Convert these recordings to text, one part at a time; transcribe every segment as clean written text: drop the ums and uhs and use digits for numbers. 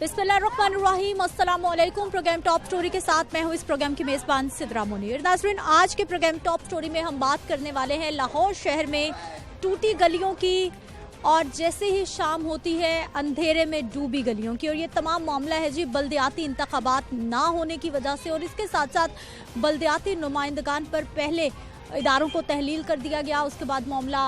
बिस्मिल्लाहिर्रहमानिर्रहीम, अस्सलाम वालेकुम। प्रोग्राम टॉप स्टोरी के साथ मैं हूँ इस प्रोग्राम की मेज़बान सिद्रा मुनीर। नाज़रीन, आज के प्रोग्राम टॉप स्टोरी में हम बात करने वाले हैं लाहौर शहर में टूटी गलियों की और जैसे ही शाम होती है अंधेरे में डूबी गलियों की। और ये तमाम मामला है जी बल्दियाती इंतखाबात ना होने की वजह से, और इसके साथ साथ बल्दियाती नुमाइंदगान पर पहले इदारों को तहलील कर दिया गया, उसके बाद मामला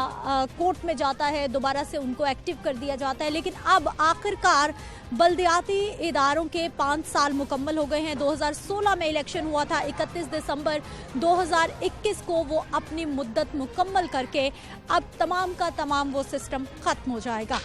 कोर्ट में जाता है, दोबारा से उनको एक्टिव कर दिया जाता है। लेकिन अब आखिरकार बल्दियाती इदारों के 5 साल मुकम्मल हो गए हैं। 2016 में इलेक्शन हुआ था, 31 दिसंबर 2021 को वो अपनी मुद्दत मुकम्मल करके अब तमाम का तमाम वो सिस्टम ख़त्म हो जाएगा।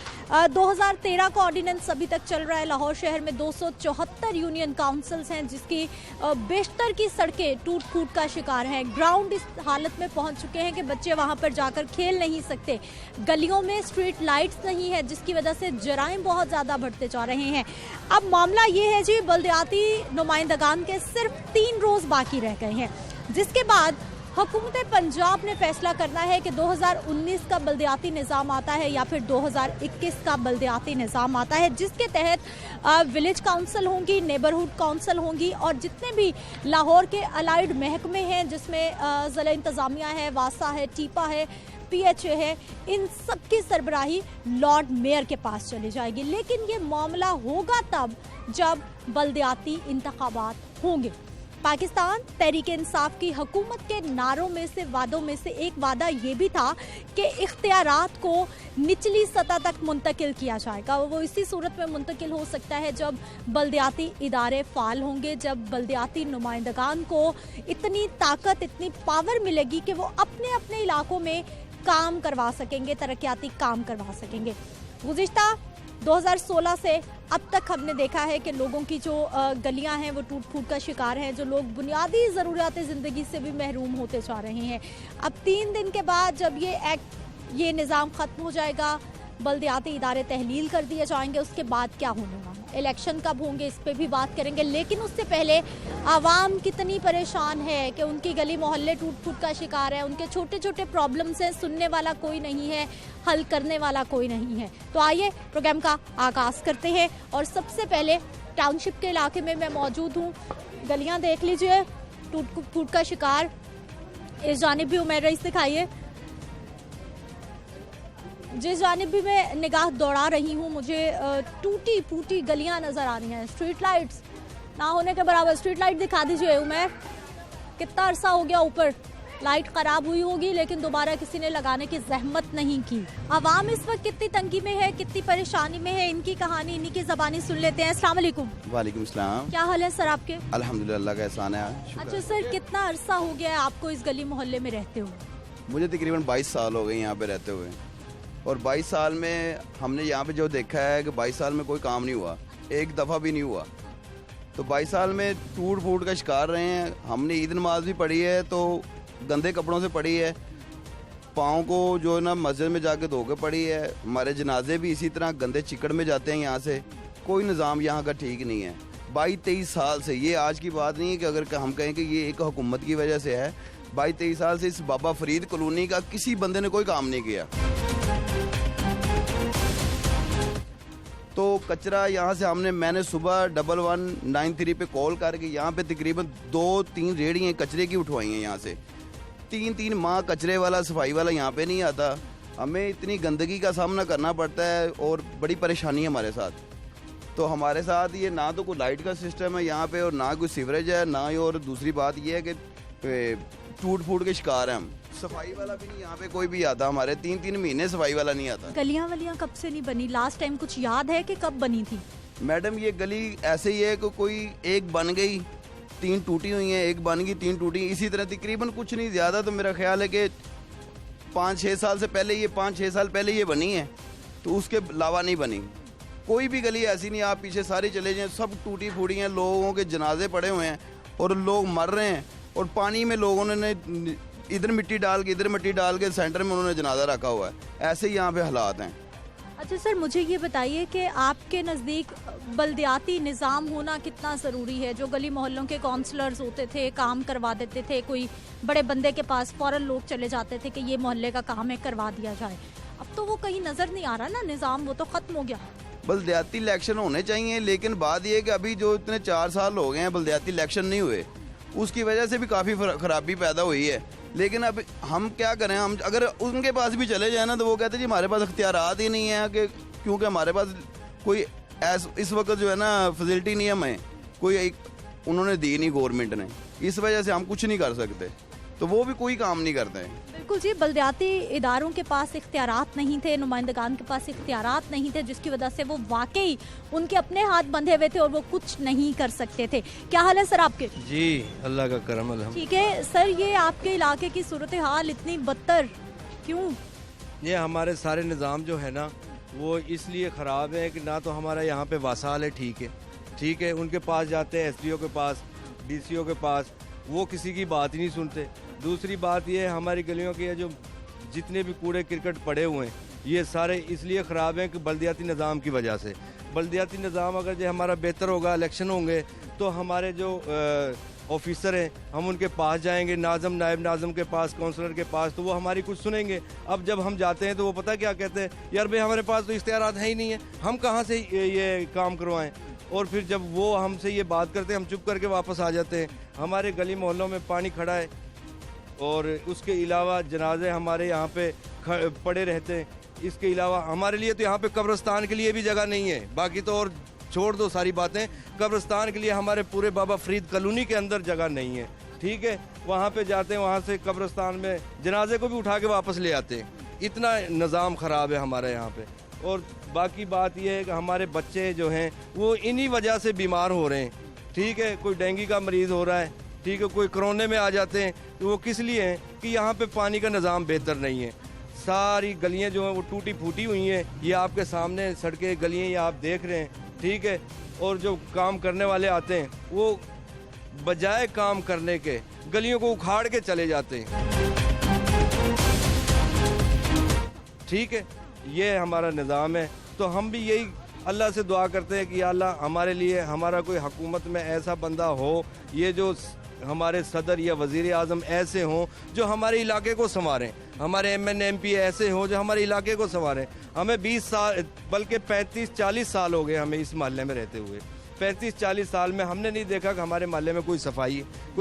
2013 का ऑर्डिनेंस अभी तक चल रहा है। लाहौर शहर में 274 यूनियन काउंसिल्स हैं, जिसकी बेशतर की सड़कें टूट फूट का शिकार हैं। ग्राउंड इस हालत में पहुंच चुके हैं कि बच्चे वहां पर जाकर खेल नहीं सकते। गलियों में स्ट्रीट लाइट्स नहीं है, जिसकी वजह से जराइम बहुत ज़्यादा बढ़ते जा रहे हैं। अब मामला ये है जी, बल्दियाती नुमाइंदगान के सिर्फ 3 रोज़ बाकी रह गए हैं, जिसके बाद हुकूमत पंजाब ने फैसला करना है कि 2019 का बल्दियाती निज़ाम आता है या फिर 2021 का बल्दियाती निज़ाम आता है, जिसके तहत विलेज काउंसिल होंगी, नेबरहुड काउंसिल होंगी और जितने भी लाहौर के अलाइड महकमे हैं, जिसमें ज़िला इंतज़ामिया है, वासा है, टीपा है, PHA है, इन सब की सरबराही लॉर्ड मेयर के पास चली जाएगी। लेकिन ये मामला होगा तब जब बल्दियाती इंतखाबात होंगे। पाकिस्तान तहरीक इंसाफ की हुकूमत के नारों में से, वादों में से एक वादा ये भी था कि इख्तियारात को निचली सतह तक मुंतकिल किया जाएगा। वो इसी सूरत में मुंतकिल हो सकता है जब बल्दियाती इदारे फ़ाल होंगे, जब बल्दियाती नुमाइंदगान को इतनी ताकत, इतनी पावर मिलेगी कि वो अपने अपने इलाकों में काम करवा सकेंगे, तरक्याती काम करवा सकेंगे। गुज़िश्ता 2016 से अब तक हमने देखा है कि लोगों की जो गलियां हैं वो टूट फूट का शिकार हैं, जो लोग बुनियादी ज़रूरियात ज़िंदगी से भी महरूम होते जा रहे हैं। अब 3 दिन के बाद जब ये निज़ाम ख़त्म हो जाएगा, बल्दियाती इदारे तहलील कर दिए जाएंगे, उसके बाद क्या होने वाला, इलेक्शन कब होंगे, इस पे भी बात करेंगे। लेकिन उससे पहले आवाम कितनी परेशान है कि उनकी गली मोहल्ले टूट फूट का शिकार है, उनके छोटे छोटे प्रॉब्लम्स हैं, सुनने वाला कोई नहीं है, हल करने वाला कोई नहीं है। तो आइए प्रोग्राम का आगाज़ करते हैं। और सबसे पहले टाउनशिप के इलाके में मैं मौजूद हूँ। गलियाँ देख लीजिए, टूट फूट का शिकार। इस जानिब भी उमर रईस दिखाइए, जिस जानिब भी मैं निगाह दौड़ा रही हूँ मुझे टूटी फूटी गलियाँ नज़र आ रही हैं। स्ट्रीट लाइट्स ना होने के बराबर। स्ट्रीट लाइट दिखा दीजिए उमर। कितना अरसा हो गया ऊपर लाइट ख़राब हुई होगी, लेकिन दोबारा किसी ने लगाने की जहमत नहीं की। आवाम इस वक्त कितनी तंगी में है, कितनी परेशानी में है, इनकी कहानी इन्हीं की ज़बानी सुन लेते हैं। अस्सलाम वालेकुम। वालेकुम सलाम। क्या हाल है सर आपके? अल्हम्दुलिल्लाह का एहसान है। अच्छा सर, कितना अरसा हो गया है आपको इस गली मोहल्ले में रहते हुए? मुझे तकरीबन 22 साल हो गए यहाँ पे रहते हुए, और 22 साल में हमने यहाँ पे जो देखा है कि 22 साल में कोई काम नहीं हुआ, एक दफ़ा भी नहीं हुआ। तो 22 साल में टूट फूट का शिकार रहे हैं। हमने ईद नमाज भी पढ़ी है तो गंदे कपड़ों से पढ़ी है, पाँव को जो है ना मस्जिद में जाके धो के पढ़ी है। हमारे जनाजे भी इसी तरह गंदे चिकड़ में जाते हैं यहाँ से। कोई निज़ाम यहाँ का ठीक नहीं है। 22-23 साल से, ये आज की बात नहीं है कि अगर हम कहें कि ये एक हुकूमत की वजह से है, 22-23 साल से इस बाबा फरीद कॉलोनी का किसी बंदे ने कोई काम नहीं किया। तो कचरा यहाँ से मैंने सुबह 1193 पे कॉल करके यहाँ पे तकरीबन 2-3 रेड़ियाँ कचरे की उठवाई हैं। यहाँ से 3-3 माह कचरे वाला, सफाई वाला यहाँ पे नहीं आता। हमें इतनी गंदगी का सामना करना पड़ता है और बड़ी परेशानी है हमारे साथ। तो हमारे साथ ये ना तो कोई लाइट का सिस्टम है यहाँ पे, और ना कोई सीवरेज है, ना ही। और दूसरी बात ये है कि टूट फूट के शिकार हैं हम। सफाई वाला भी नहीं यहाँ पे कोई भी आता। हमारे 3-3 महीने सफाई वाला नहीं आता। गलियाँ वलियाँ कब से नहीं बनी? लास्ट टाइम कुछ याद है कि कब बनी थी? मैडम ये गली ऐसे ही है कि कोई एक बन गई, 3 टूटी हुई हैं, एक बन गई, 3 टूटी, इसी तरह तकरीबन कुछ नहीं ज़्यादा। तो मेरा ख्याल है कि 5-6 साल से पहले ये 5-6 साल पहले ये बनी है, तो उसके अलावा नहीं बनी। कोई भी गली ऐसी नहीं, आप पीछे सारी चले जाएँ, सब टूटी फूटी हैं। लोगों के जनाजे पड़े हुए हैं और लोग मर रहे हैं, और पानी में लोगों ने इधर मिट्टी डाल के, इधर मिट्टी डाल के, सेंटर में उन्होंने जनाजा रखा हुआ है। ऐसे ही यहाँ पे हालात हैं। अच्छा सर, मुझे ये बताइए कि आपके नज़दीक बल्दियाती निज़ाम होना कितना ज़रूरी है? जो गली मोहल्लों के काउंसलर्स होते थे, काम करवा देते थे, कोई बड़े बंदे के पास फ़ौरन लोग चले जाते थे कि ये मोहल्ले का काम है, करवा दिया जाए। अब तो वो कहीं नज़र नहीं आ रहा ना निज़ाम, वो तो ख़त्म हो गया। बलदियाती इलेक्शन होने चाहिए, लेकिन बात यह है कि अभी जो इतने 4 साल हो गए हैं बलदियाती इलेक्शन नहीं हुए, उसकी वजह से भी काफ़ी खराबी पैदा हुई है। लेकिन अब हम क्या करें, हम अगर उनके पास भी चले जाए ना तो वो कहते हैं जी हमारे पास इख्तियारात ही नहीं है, कि क्योंकि हमारे पास कोई इस वक्त जो है ना फैसिलिटी नहीं है, हमें कोई एक उन्होंने दी नहीं गवर्नमेंट ने, इस वजह से हम कुछ नहीं कर सकते, तो वो भी कोई काम नहीं करते हैं। बिल्कुल जी, बलदियाती इदारों के पास इख्तियारात नहीं थे, नुमाइंदगान के पास इख्तियारात नहीं थे, जिसकी वजह से वो वाकई उनके अपने हाथ बंधे हुए थे और वो कुछ नहीं कर सकते थे। क्या हाल है सर आपके? जी अल्लाह का करम अल्हम्दुलिल्लाह। ठीक है सर, ये आपके इलाके की सूरत हाल इतनी बदतर क्यों? ये हमारे सारे निज़ाम जो है ना वो इसलिए ख़राब है कि ना तो हमारा यहाँ पे वसाल है, ठीक है, उनके पास जाते हैं SDO के पास, DCO के पास, वो किसी की बात ही नहीं सुनते। दूसरी बात ये है हमारी गलियों के जो जितने भी कूड़े क्रिकेट पड़े हुए हैं ये सारे इसलिए ख़राब हैं कि बल्दियाती निज़ाम की वजह से। बल्दियाती निज़ाम अगर जो हमारा बेहतर होगा, इलेक्शन होंगे तो हमारे जो ऑफिसर हैं हम उनके पास जाएंगे, नाज़म नायब नाज़म के पास, काउंसलर के पास, तो वो हमारी कुछ सुनेंगे। अब जब हम जाते हैं तो वो पता क्या कहते हैं, यार भाई हमारे पास तो इख्तियारात है ही नहीं है, हम कहाँ से ये काम करवाएं। और फिर जब वो हमसे ये बात करते हैं हम चुप करके वापस आ जाते हैं। हमारे गली मोहल्लों में पानी खड़ा है और उसके अलावा जनाजे हमारे यहाँ पे पड़े रहते हैं। इसके अलावा हमारे लिए तो यहाँ पे कब्रिस्तान के लिए भी जगह नहीं है, बाकी तो और छोड़ दो सारी बातें, कब्रिस्तान के लिए हमारे पूरे बाबा फरीद कॉलोनी के अंदर जगह नहीं है, ठीक है। वहाँ पे जाते हैं, वहाँ से कब्रिस्तान में जनाजे को भी उठा के वापस ले आते हैं। इतना निज़ाम ख़राब है हमारे यहाँ पे। और बाकी बात यह है कि हमारे बच्चे जो हैं वो इन्हीं वजह से बीमार हो रहे हैं, ठीक है। कोई डेंगू का मरीज़ हो रहा है, ठीक है, कोई कोरोना में आ जाते हैं, तो वो किस लिए हैं कि यहाँ पे पानी का निज़ाम बेहतर नहीं है। सारी गलियाँ जो हैं वो टूटी फूटी हुई हैं, ये आपके सामने सड़कें गलियाँ ये आप देख रहे हैं, ठीक है। और जो काम करने वाले आते हैं वो बजाय काम करने के गलियों को उखाड़ के चले जाते हैं, ठीक है। ये हमारा निज़ाम है। तो हम भी यही अल्लाह से दुआ करते हैं कि या अल्लाह हमारे लिए हमारा कोई हुकूमत में ऐसा बंदा हो, ये जो हमारे सदर या वज़ीर आज़म ऐसे हों जो हमारे इलाके को संवारें, हमारे MN MP ऐसे हों जो हमारे इलाके को संवारें। हमें 20 साल बल्कि 35-40 साल हो गए हमें इस मोहल्ले में रहते हुए। 35-40 साल में हमने नहीं देखा कि हमारे मोहल्ले में कोई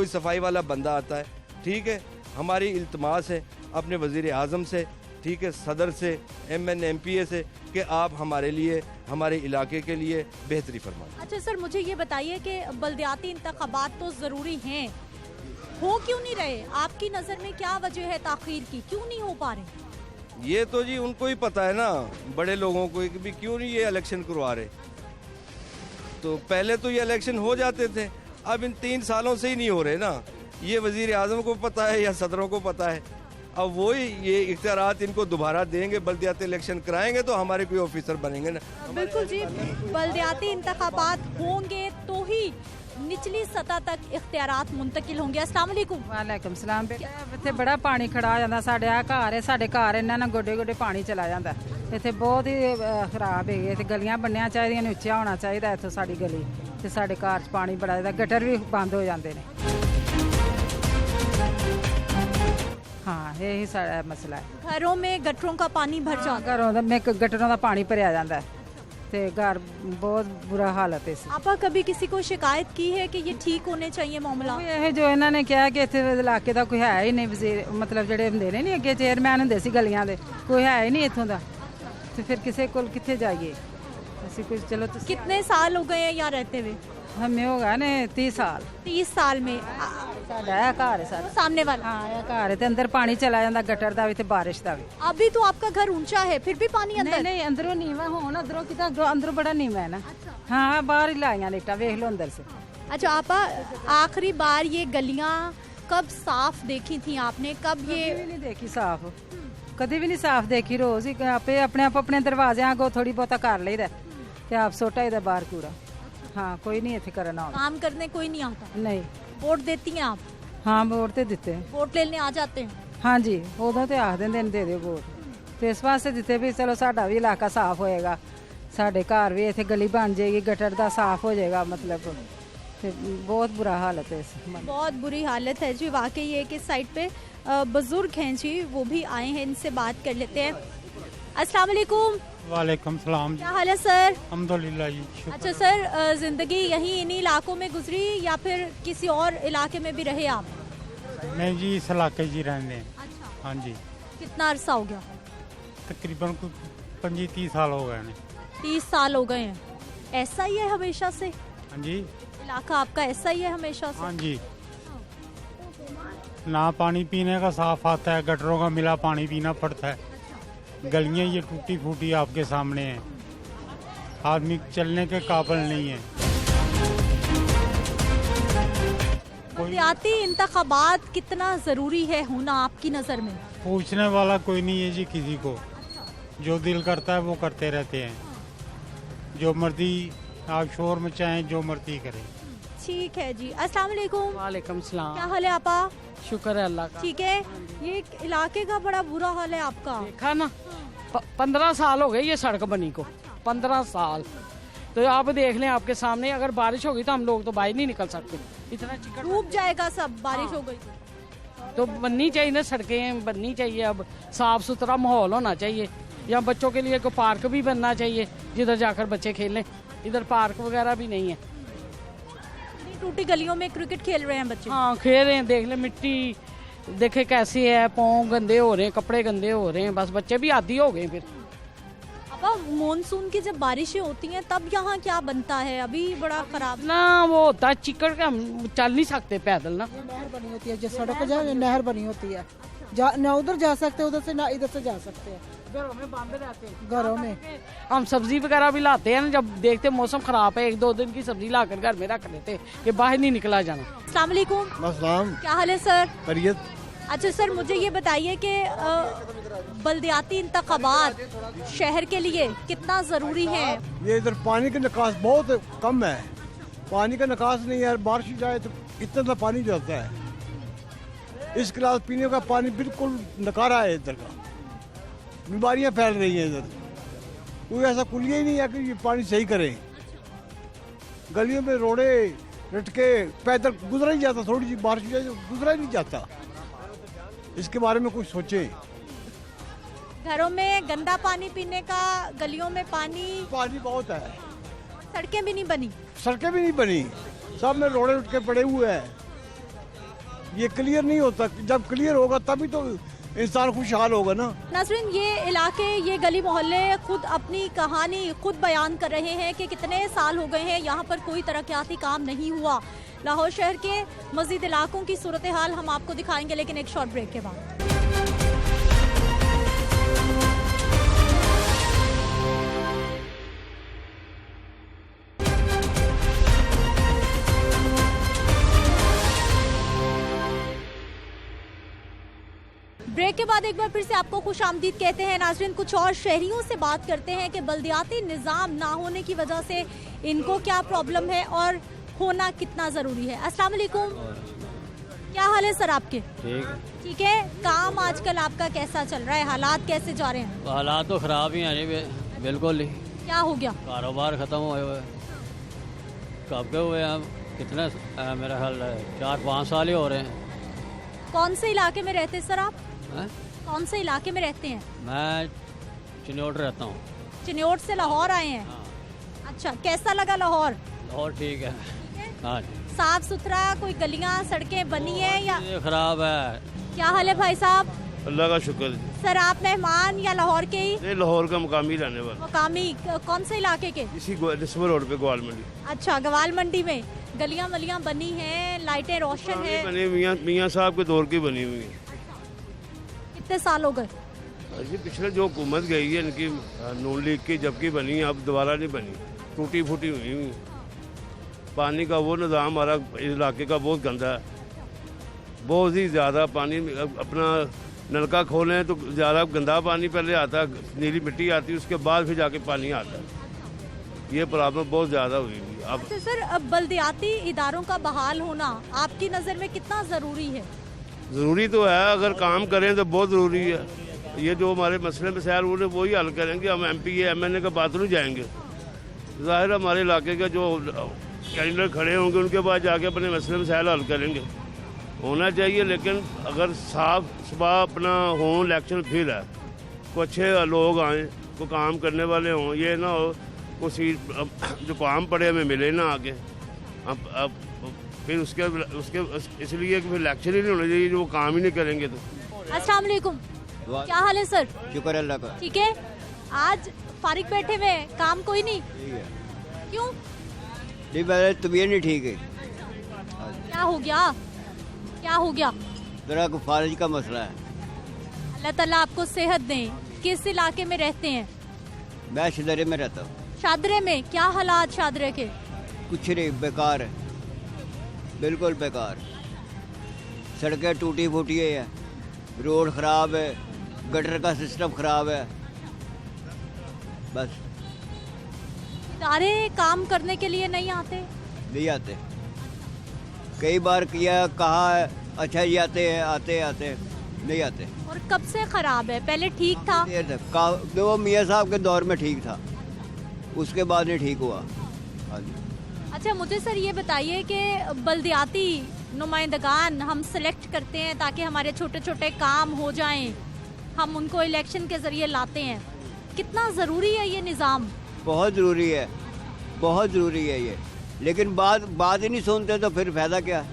सफाई वाला बंदा आता है, ठीक है। हमारी इल्तमास है अपने वज़ीर आज़म से, ठीक है, सदर से, MN MPA से कि आप हमारे लिए, हमारे इलाके के लिए बेहतरी फरमाएं। अच्छा सर, मुझे ये बताइए कि बल्दियाती इंतखाबात तो ज़रूरी हैं, हो क्यों नहीं रहे? आपकी नज़र में क्या वजह है ताख़ीर की, क्यों नहीं हो पा रहे? ये तो जी उनको ही पता है ना, बड़े लोगों को, कि भी क्यों नहीं ये इलेक्शन करवा रहे। तो पहले तो ये इलेक्शन हो जाते थे, अब इन 3 सालों से ही नहीं हो रहे ना। ये वज़ीर आज़म को पता है या सदरों को पता है, अब वही ये इख्तियारात इनको दोबारा देंगे, बल्दियाती इलेक्शन कराएंगे तो हमारे कोई ऑफिसर बनेंगे ना। बिल्कुल जी, बल्दियाती इंतखाबात होंगे तो ही निचली सतह तक इख्तियारात मुंतकिल होंगे। अस्सलाम वालेकुम। वालेकुम सलाम। ਇੱਥੇ ਬੜਾ ਪਾਣੀ ਖੜਾ ਹੋ ਜਾਂਦਾ, ਸਾਡੇ ਆ ਘਰ ਹੈ, ਸਾਡੇ ਘਰ ਇਹਨਾਂ ਨਾਲ ਗੋਡੇ ਗੋਡੇ ਪਾਣੀ ਚਲਾ ਜਾਂਦਾ। ਇੱਥੇ ਬਹੁਤ ਹੀ ਖਰਾਬ ਹੈਗੇ, ਇੱਥੇ ਗਲੀਆਂ ਬਣਨੀਆਂ ਚਾਹੀਦੀਆਂ ਨੇ, ਉੱਚਾ ਹੋਣਾ ਚਾਹੀਦਾ ਇੱਥੋਂ ਸਾਡੀ ਗਲੀ, ਤੇ ਸਾਡੇ ਘਰ 'ਚ ਪਾਣੀ ਬੜਾ ਜਾਂਦਾ, ਗਟਰ ਵੀ ਬੰਦ ਹੋ ਜਾਂਦੇ ਨੇ। हाँ, यही सारा मसला है। घरों में गटरों का पानी भर जाता है। घरों में गटरों का पानी भरया जाता है, ते घर बहुत बुरा हालत है। आपा कभी किसी को शिकायत की है कि ये ठीक होने चाहिए मामला? ਇਹ ਜੋ ਇਹਨਾਂ ਨੇ ਕਿਹਾ ਕਿ ਇੱਥੇ ਇਲਾਕੇ ਦਾ ਕੋਈ ਹੈ ਹੀ ਨਹੀਂ ਵਜ਼ੀਰ, ਮਤਲਬ ਜਿਹੜੇ ਹੁੰਦੇ ਨੇ ਨਹੀਂ ਅੱਗੇ ਚੇਅਰਮੈਨ ਹੁੰਦੇ ਸੀ ਗਲੀਆਂ ਦੇ, ਕੋਈ ਹੈ ਹੀ ਨਹੀਂ ਇੱਥੋਂ ਦਾ, ਤੇ ਫਿਰ ਕਿਸੇ ਕੋਲ ਕਿੱਥੇ ਜਾਈਏ ਅਸੀਂ? ਕੁਝ ਚਲੋ ਤੁਸੀਂ कितने साल हो गए हैं यहाँ रहते हुए? हमें होगा ने 30 साल। 30 साल में ਸਾਡਾ ਇਹ ਘਰ ਹੈ ਸਾਡਾ सामने वाला। ਹਾਂ, ਇਹ ਘਰ ਹੈ ਤੇ ਅੰਦਰ ਪਾਣੀ ਚਲਾ ਜਾਂਦਾ, ਗਟਰ ਦਾ ਵੀ ਤੇ ਬਾਰਿਸ਼ ਦਾ ਵੀ। अभी तो आपका घर ऊंचा है, फिर भी पानी ਨਹੀਂ अंदर? ਨਹੀਂ, ਅੰਦਰੋਂ ਨੀਵਾ, ਹੁਣ ਅੰਦਰੋਂ ਕਿਤਾ, ਅੰਦਰੋਂ ਬੜਾ ਨੀਵਾ ਹੈ ਨਾ। ਹਾਂ, ਬਾਹਰ ਹੀ ਲਾਈਆਂ ਲੇਟਾਂ, ਵੇਖ ਲਓ ਅੰਦਰ से। अच्छा आपा, आखिरी बार ये गलियां कब साफ देखी थी आपने? कब ये ਕਦੀ ਵੀ ਨਹੀਂ ਦੇਖੀ ਸਾਫ਼, ਕਦੀ ਵੀ ਨਹੀਂ ਸਾਫ਼ ਦੇਖੀ। ਰੋਜ਼ ਹੀ ਆਪੇ ਆਪਣੇ ਦਰਵਾਜ਼ਿਆਂ ਅੱਗੋਂ ਥੋੜੀ ਬਹੁਤਾ ਕਰ ਲਈਦਾ ਤੇ ਆਪ ਸੁੱਟ ਆਈਦਾ ਬਾਹਰ ਕੂੜਾ। ਹਾਂ, ਕੋਈ ਨਹੀਂ ਇੱਥੇ ਕਰਨ ਆਉਂਦਾ। काम करने कोई नहीं आता? ਨਹੀਂ। वोट देती हैं आप? ਹਾਂ, ਵੋਟ ਤੇ ਦਿੱਤੇ। वोट लेने आ जाते हैं? ਹਾਂਜੀ, ਉਦੋਂ ਤੇ ਆਖ ਦਿੰਦੇ ਨੇ ਦੇ ਦਿਓ ਵੋਟ, ਤੇ ਇਸ ਵਾਸਤੇ ਦਿੱਤੇ ਵੀ ਚਲੋ ਸਾਡਾ ਵੀ ਇਲਾਕਾ ਸਾਫ਼ ਹੋਏਗਾ, ਸਾਡੇ ਘਰ ਵੀ ਇੱਥੇ ਗਲੀ ਬਣ ਜਾਏਗੀ, ਗਟਰ ਦਾ ਸਾਫ਼ ਹੋ ਜਾਏਗਾ, मतलब ਤੇ ਬਹੁਤ बुरा हालत है इस बहुत बुरी हालत है जी, वाकई ये कि साइड पे बुजुर्ग हैं जी, वो भी आए हैं, इनसे बात कर लेते हैं। अस्सलाम वालेकुम। वालेकुम सलाम। क्या हाल है सर? अल्हम्दुलिल्लाह जी, शुक्र। अच्छा सर, जिंदगी यहीं इन्हीं इलाकों में गुजरी या फिर किसी और इलाके में भी रहे आप? मैं जी इस इलाके जी रहने हैं। अच्छा, हाँ जी, कितना अरसा हो गया? तकरीबन 25-30 साल हो गए हैं। 30 साल हो गए हैं। ऐसा ही है हमेशा से? हाँ जी, इलाका आपका ऐसा ही है हमेशा से? हाँ जी। ना पानी पीने का साफ आता है, गटरों का मिला पानी पीना पड़ता है। गलियां ये टूटी फूटी आपके सामने हैं, आदमी चलने के काबिल नहीं है। बल्दियाती इंतखाबात कितना ज़रूरी है होना आपकी नज़र में? पूछने वाला कोई नहीं है जी किसी को, जो दिल करता है वो करते रहते हैं। जो मर्जी आप शोर मचाएं, जो मर्जी करें। ठीक है जी। अस्सलाम वालेकुम। वालेकुम सलाम। क्या हाल है आपा? शुक्र है अल्लाह का। ठीक है। ये इलाके का बड़ा बुरा हाल है आपका। देखा ना, 15 साल हो गए ये सड़क बनी को, 15 साल। तो आप देख लें आपके सामने, अगर बारिश होगी तो हम लोग तो बाहर नहीं निकल सकते, इतना चिकन डूब जाएगा सब, बारिश हो गई तो बननी चाहिए ना, सड़कें बननी चाहिए। अब साफ सुथरा माहौल होना चाहिए। यहाँ बच्चों के लिए कोई पार्क भी बनना चाहिए जिधर जाकर बच्चे खेलें। इधर पार्क वगैरह भी नहीं है। टूटी गलियों में क्रिकेट खेल रहे हैं बच्चे। हाँ, खेल रहे हैं, देख ले मिट्टी देखे कैसी है, पाँव गंदे हो रहे हैं, कपड़े गंदे हो रहे हैं, बस बच्चे भी आदी हो गए। फिर अब मानसून की जब बारिशें होती हैं तब यहाँ क्या बनता है? अभी बड़ा खराब ना वो होता है चिकड़ का, हम चल नहीं सकते पैदल ना। नहर बनी होती है, जो सड़क पे जाए नहर बनी होती है, ना उधर जा सकते उधर से, ना इधर से जा सकते हैं। घरों में बांधे रहते हैं। घरों में हम सब्जी वगैरह भी लाते हैं ना, जब देखते मौसम खराब है 1-2 दिन की सब्जी लाकर घर में रख लेते कि बाहर नहीं निकला जाना। अस्सलाम वालेकुम। अस्सलाम। क्या हाल है सर? खैरियत। अच्छा सर, मुझे ये बताइए कि बल्दियाती इंतखाबात शहर के लिए कितना ज़रूरी है? ये इधर पानी का निकास बहुत कम है, पानी का निकास नहीं है। बारिश जाए तो इतना पानी जाता है, इस गिलास पीने का पानी बिल्कुल नकारा है। इधर का बीमारियां फैल रही हैं। इधर कोई ऐसा कुलिया ही नहीं है कि ये पानी सही करे। गलियों में रोड़े रटके पैदल गुजरा ही जाता, थोड़ी सी बारिश जाए तो गुजरा ही नहीं जाता। इसके बारे में कुछ सोचे। घरों में गंदा पानी पीने का, गलियों में पानी बहुत है, सड़कें भी नहीं बनी। सड़कें भी नहीं बनी, सब में रोड़े उठ के पड़े हुए हैं। ये क्लियर नहीं होता, जब क्लियर होगा तभी तो इंसान खुशहाल होगा ना। नाज़रीन, ये इलाके, ये गली मोहल्ले खुद अपनी कहानी खुद बयान कर रहे हैं कि कितने साल हो गए हैं यहाँ पर कोई तरक्याती काम नहीं हुआ। लाहौर शहर के मज़ीद इलाकों की सूरत हाल हम आपको दिखाएंगे, लेकिन एक शॉर्ट ब्रेक के बाद। ब्रेक के बाद एक बार फिर से आपको खुश आमदीद कहते हैं। नाज़रीन, कुछ और शहरियों से बात करते हैं कि बल्दियाती निज़ाम ना होने की वजह से इनको क्या प्रॉब्लम है और होना कितना ज़रूरी है। अस्सलाम वालेकुम। क्या हाल है सर आपके? ठीक है। काम आजकल आपका कैसा चल रहा है? हालात कैसे जा रहे हैं? हालात तो ख़राब ही हैं बिल्कुल ही। क्या हो गया? कारोबार ख़त्म हुए हुए कब के हुए हैं, कितने मेरा ख्याल 4-5 साल ही हो रहे हैं। कौन से इलाके में रहते हैं सर आप? हैं? कौन से इलाके में रहते हैं? मैं चिन्योट रहता हूँ। चिन्योट से लाहौर आए हैं? हाँ। अच्छा, कैसा लगा लाहौर? लाहौर ठीक है। हाँ जी। साफ सुथरा, कोई गलियां सड़कें बनी है या ये ख़राब है? क्या हाल है भाई साहब? अल्लाह का शुक्र। सर, आप मेहमान या लाहौर के ही? ये लाहौर का मुकामी रहने वाला। मुकामी कौन से इलाके के? इसी रिस्वर रोड पे ग्वाल मंडी। अच्छा, ग्वाल मंडी में गलियां वलियां बनी हैं, लाइटें रोशन है? बनी हुई हैं, मियाँ साहब के दौर की बनी हुई है। कितने साल हो गए? ये पिछले जो हुकूमत गई है इनकी नून लीग की, जबकि बनी है, अब दोबारा नहीं बनी, टूटी फूटी हुई। पानी का वो निज़ाम हमारा इलाके का बहुत गंदा है, बहुत ही ज़्यादा पानी। अपना नलका खोलें तो ज़्यादा गंदा पानी पहले आता है, नीली मिट्टी आती है, उसके बाद फिर जाके पानी आता है। ये प्रॉब्लम बहुत ज़्यादा हुई है अब। अच्छा सर, अब बल्दियाती इदारों का बहाल होना आपकी नज़र में कितना ज़रूरी है? ज़रूरी तो है, अगर काम करें तो बहुत ज़रूरी है। ये जो हमारे मसले मसाइल उन्हें वही हल करेंगे, हम MP MNA का बात नहीं जाएंगे। ज़ाहिर हमारे इलाके के जो कैंडिडेट खड़े होंगे उनके पास जाके अपने मसले मसाइल हल करेंगे, होना चाहिए। लेकिन अगर साफ सुबह अपना हो इलेक्शन फिर है कोई अच्छे लोग आए, कोई काम करने वाले हों, ये ना हो कोई जो काम पड़े हमें मिले ना आगे। अब फिर उसके इसलिए कि फिर इलेक्शन ही नहीं होना चाहिए जो वो काम ही नहीं करेंगे तो। अस्सलाम वालेकुम, क्या हाल है सर? शुक्र अल्लाह का। ठीक है, आज फारिग बैठे हुए हैं, काम कोई नहीं? क्यों? नहीं, मेरी तबीयत नहीं ठीक है। क्या हो गया? क्या हो गया? जरा को फारिज का मसला है। अल्लाह ताला आपको सेहत दें। किस इलाके में रहते हैं? मैं शदरे में रहता हूँ। शादरे में क्या हालात शादरे के? कुछ नहीं, बेकार है, बिल्कुल बेकार। सड़कें टूटी फूटी है, रोड ख़राब है, गटर का सिस्टम ख़राब है, बस। इदारे काम करने के लिए नहीं आते? नहीं आते, कई बार किया, कहा है अच्छा ये आते नहीं आते। और कब से खराब है? पहले ठीक था? वो मियाँ साहब के दौर में ठीक था, उसके बाद नहीं ठीक हुआ। अच्छा, मुझे सर ये बताइए कि बल्दियाती नुमाइंदगान हम सेलेक्ट करते हैं ताकि हमारे छोटे छोटे काम हो जाएं, हम उनको इलेक्शन के ज़रिए लाते हैं, कितना ज़रूरी है ये निज़ाम? बहुत ज़रूरी है, बहुत ज़रूरी है ये, लेकिन बात ही नहीं सुनते तो फिर फ़ायदा क्या?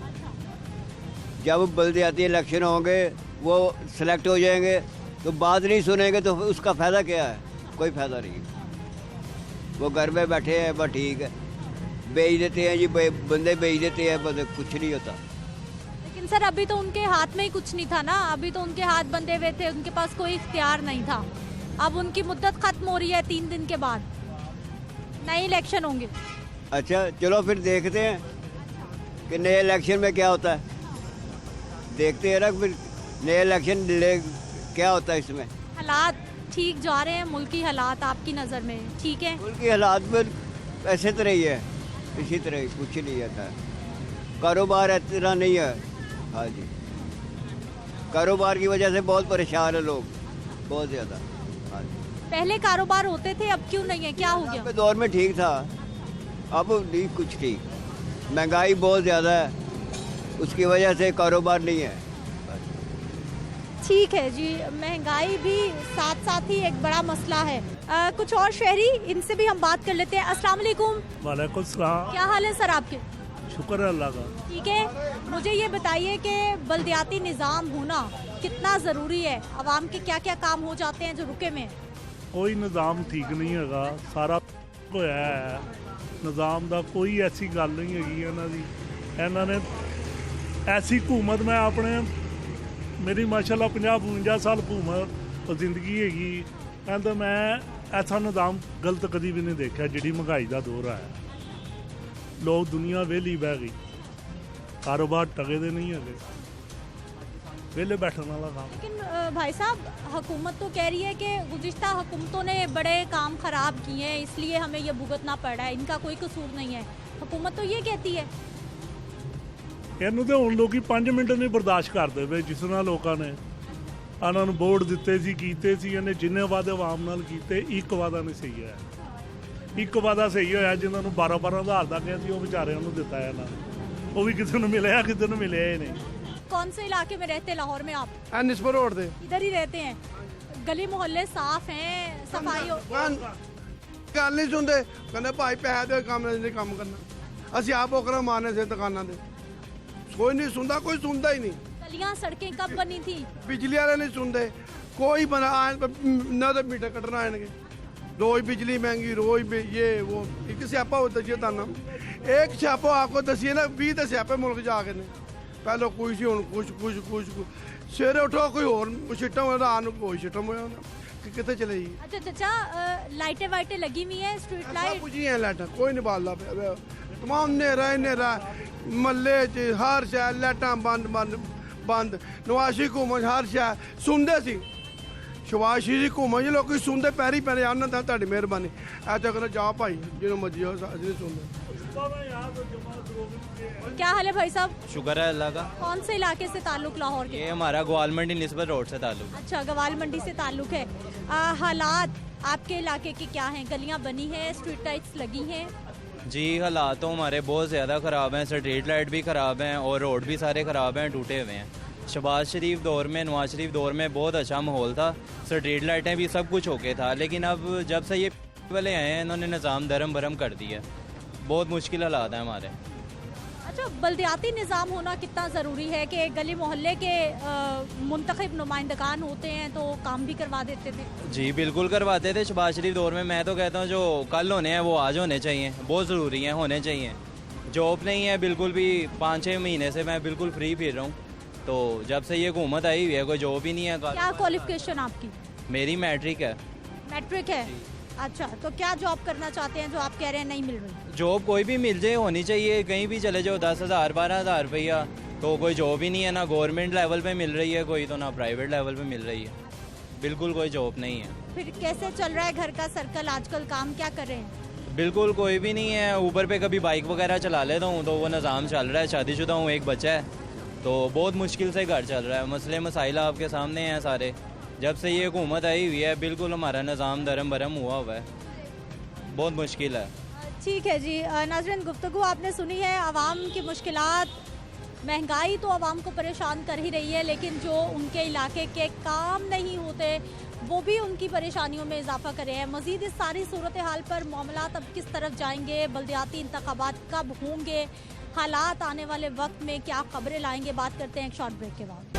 जब बल्दियाती इलेक्शन होंगे, वो सेलेक्ट हो जाएंगे, तो बात नहीं सुनेंगे तो उसका फ़ायदा क्या है? कोई फ़ायदा नहीं। वो घर में बैठे हैं, बस ठीक है, बेच देते हैं जी, बंदे बेच देते हैं, बस कुछ नहीं होता। लेकिन सर अभी तो उनके हाथ में ही कुछ नहीं था ना, अभी तो उनके हाथ बंधे हुए थे, उनके पास कोई इख्तियार नहीं था। अब उनकी मुद्दत खत्म हो रही है, 3 दिन के बाद नए इलेक्शन होंगे। अच्छा चलो फिर देखते हैं कि नए इलेक्शन में क्या होता है, देखते हैं ना फिर नए इलेक्शन क्या होता है इसमें। हालात ठीक जा रहे हैं? मुल्की हालात आपकी नज़र में ठीक है? मुल्की हालात में ऐसे तरह ही है, इसी तरह कुछ नहीं आता है, कारोबार इतना नहीं है। हाँ जी, कारोबार की वजह से बहुत परेशान है लोग, बहुत ज़्यादा। हाँ जी, पहले कारोबार होते थे, अब क्यों नहीं है? क्या हो गया? दौर में ठीक था, अब नहीं कुछ ठीक, महंगाई बहुत ज़्यादा है, उसकी वजह से कारोबार नहीं है। ठीक है जी, महंगाई भी साथ साथ ही एक बड़ा मसला है। कुछ और शहरी, इनसे भी हम बात कर लेते हैं। अस्सलाम वालेकुम। वालेकुम सलाम। क्या हाल है सर आपके? शुक्र है अल्लाह का। ठीक है, मुझे ये बताइए कि बल्दियाती निज़ाम होना कितना ज़रूरी है? आवाम के क्या क्या काम हो जाते हैं जो रुके में? कोई निज़ाम ठीक नहीं है, सारा होया है निज़ाम का, कोई ऐसी गल नहीं हैगी इन्होंने ऐसी हुकूमत मैं अपने मेरी माशाल्लाह 50-52 साल हुकूमत और जिंदगी हैगी, तो मैं ऐसा निज़ाम गलत कभी भी नहीं देखा। जी महंगाई का दौर है, लोग दुनिया वेली बह गई, कारोबार टके दे नहीं है, वेले बैठने वाला काम। लेकिन भाई साहब, हुकूमत तो कह रही है कि गुज़िश्ता हुकूमतों ने बड़े काम ख़राब किए हैं, इसलिए हमें ये भुगतना पड़ रहा है, इनका कोई कसूर नहीं है। हुकूमत तो ये कहती है। ਇਹਨੂੰ ਤੇ ਹੁਣ ਲੋਕੀ 5 ਮਿੰਟ ਨਹੀਂ ਬਰਦਾਸ਼ਤ ਕਰਦੇ ਪਏ, ਜਿਸ ਨਾਲ ਲੋਕਾਂ ਨੇ ਇਹਨਾਂ ਨੂੰ ਵੋਟ ਦਿੱਤੇ ਸੀ, ਕੀਤੇ ਸੀ, ਇਹਨੇ ਜਿੰਨੇ ਵਾਅਦੇ ਆਵਾਮ ਨਾਲ ਕੀਤੇ, ਇੱਕ ਵਾਅਦਾ ਨਹੀਂ ਸਹੀ ਹੋਇਆ। ਇੱਕ ਵਾਅਦਾ ਸਹੀ ਹੋਇਆ, ਜਿਨ੍ਹਾਂ ਨੂੰ 12-12 ਹਜ਼ਾਰ ਦਾ ਕਿਹਾ ਸੀ, ਉਹ ਵਿਚਾਰਿਆਂ ਨੂੰ ਦਿੱਤਾ ਇਹਨਾਂ ਨੇ, ਉਹ ਵੀ ਕਿਸੇ ਨੂੰ ਮਿਲਿਆ, ਕਿਸੇ ਨੂੰ ਮਿਲਿਆ ਹੀ नहीं। कौन से इलाके में रहते हैं लाहौर में आप? निस्बर रोड दे इधर ही रहते हैं। गली मोहल्ले साफ हैं, सफाई गल नहीं सुनते, कहते भाई पैसे दे काम करना, असं आप ओकरा मारने से दुकाना दे, कोई नहीं सुनता, कोई सुनता ही नहीं। गलियां सड़कें कब बनी थी? बिजली वाले नहीं सुनते, कोई बना ना तो मीटर कटना आएंगे, रोज बिजली महंगी, रोज ये वो, एक स्यापा हो दसिए ताना, एक स्यापा आपको दसिए ना 20 तो स्यापे मुल्क जाके ने, पहले कुछ सी हूँ कुछ सवेरे उठो कोई होर सिस्टम हो, रात को कोई सिस्टम हो, कितने चले जी। अच्छा चाचा, लाइटें वाइटें लगी हुई हैं, स्ट्रीट लाइट कुछ ही है, लाइट कोई नहीं बालता, तमाम नेरा महल्ले च हर शहर लाइटा बंद। नवाशी हुकूमत हर शहर सुनते सी, शबाशी की हुकूमत लोग सुनते पैरी पैरे आना था, तुहाडी मेहरबानी ऐसा कहना जाओ भाई जो मर्जी हो, नहीं सुनते। क्या हाल है भाई साहब? शुक्र है अल्लाह का। कौन से इलाके से ताल्लुक लाहौर के? ये हमारा ग्वाल मंडी निस्बत रोड से ताल्लुक। अच्छा, ग्वाल मंडी से ताल्लुक है। हालात आपके इलाके के क्या हैं? गलियां बनी हैं, स्ट्रीट लाइट्स लगी हैं? जी हालात तो हमारे बहुत ज़्यादा ख़राब हैं, स्ट्रीट लाइट भी ख़राब हैं और रोड भी सारे ख़राब हैं, टूटे हुए हैं। शहबाज शरीफ दौर में, नवाज शरीफ दौर में बहुत अच्छा माहौल था, स्ट्रीट लाइटें भी सब कुछ ओके था। लेकिन अब जब से ये वाले आए हैं इन्होंने निज़ाम दरम भरम कर दिया, बहुत मुश्किल हालात हैं हमारे। अच्छा, बल्दियाती निज़ाम होना कितना ज़रूरी है कि गली मोहल्ले के मुंतखब नुमाइंदगान होते हैं तो काम भी करवा देते थे? जी बिल्कुल करवाते थे शहबाज शरीफ दौर में। मैं तो कहता हूँ जो कल होने हैं वो आज होने चाहिए, बहुत ज़रूरी हैं, होने चाहिए। जॉब नहीं है बिल्कुल भी, 5-6 महीने से मैं बिल्कुल फ्री फिर रहा हूँ। तो जब से ये हुकूमत आई हुई है कोई जॉब ही नहीं है। क्या क्वालिफिकेशन आपकी? मेरी मैट्रिक है। मैट्रिक है? अच्छा, तो क्या जॉब करना चाहते हैं जो आप कह रहे हैं नहीं मिल रही? जॉब कोई भी मिल जाए, होनी चाहिए। कहीं भी चले जाओ 10,000 12,000 रुपया, तो कोई जॉब ही नहीं है, ना गवर्नमेंट लेवल पे मिल रही है कोई, तो ना प्राइवेट लेवल पे मिल रही है, बिल्कुल कोई जॉब नहीं है। फिर कैसे चल रहा है घर का सर्कल आजकल? काम क्या कर रहे हैं? बिल्कुल कोई भी नहीं है। ऊबर पे कभी बाइक वगैरह चला लेता हूँ तो वो निज़ाम चल रहा है। शादीशुदा हूँ, एक बच्चा है, तो बहुत मुश्किल से घर चल रहा है। मसले मसाइल आपके सामने हैं सारे। जब से ये हुकूमत आई हुई है बिल्कुल हमारा निज़ाम दरम भरम हुआ हुआ है, बहुत मुश्किल है। ठीक है जी नाज़रीन, गुफ्तगू आपने सुनी है। आवाम की मुश्किलात, महंगाई तो आवाम को परेशान कर ही रही है, लेकिन जो उनके इलाके के काम नहीं होते वो भी उनकी परेशानियों में इजाफा कर रहे हैं। मज़ीद इस सारी सूरत हाल पर मामलात अब किस तरफ जाएंगे, बल्दियाती इंतखाबात कब होंगे, हालात आने वाले वक्त में क्या खबरें लाएंगे, बात करते हैं एक शॉर्ट ब्रेक के बाद।